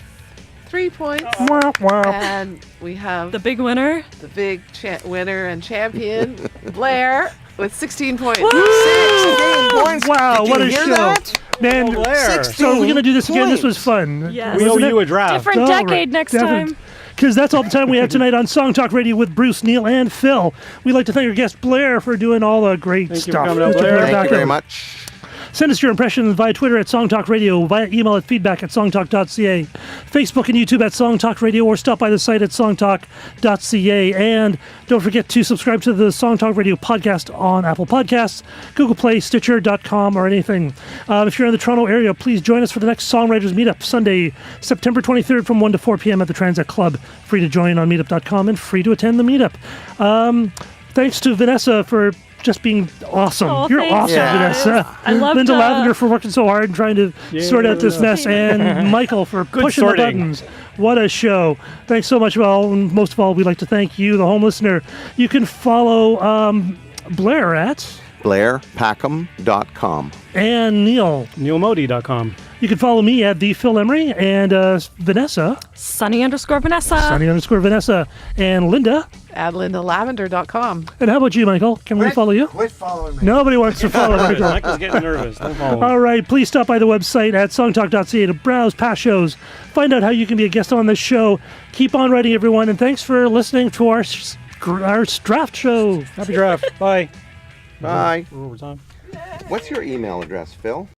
3 points. And we have the big winner, winner and champion, Blair, with 16 points. 16 points. Wow, Did what you a hear show. that? Man, so we're going to do this again. This was fun. Yes. We owe you a draft. Different decade next time. Because that's all the time we have tonight on Song Talk Radio with Bruce, Neil, and Phil. We'd like to thank our guest Blair for doing all the great Thank you for stuff. coming out, Mr. Blair. Thank you very Backham. much. Send us your impressions via Twitter at Song Talk Radio, via email at feedback@songtalk.ca, Facebook and YouTube at Song Talk Radio, or stop by the site at songtalk.ca. And don't forget to subscribe to the Song Talk Radio podcast on Apple Podcasts, Google Play, Stitcher.com, or anything. If you're in the Toronto area, please join us for the next Songwriters Meetup, Sunday, September 23rd from 1 to 4 p.m. at the Transit Club. Free to join on meetup.com and free to attend the meetup. Thanks to Vanessa for just being awesome. Oh, You're thanks, awesome, guys. Vanessa. I loved, Linda Lavender for working so hard and trying to sort out this mess, and Michael for pushing sorting. the buttons. What a show. Thanks so much, Val. And most of all, we'd like to thank you, the home listener. You can follow Blair at BlairPackham.com. and Neil. NeilModi.com. You can follow me at the Phil Emery and Vanessa. Sunny_Vanessa. Sunny_Vanessa. And Linda. At LindaLavender.com. And how about you, Michael? Can we follow you? Quit following me. Nobody wants to follow Michael. Michael's getting nervous. Don't follow him. All right, please stop by the website at songtalk.ca to browse past shows, find out how you can be a guest on this show. Keep on writing, everyone, and thanks for listening to our draft show. Happy draft. Bye. Bye. We're over time. What's your email address, Phil?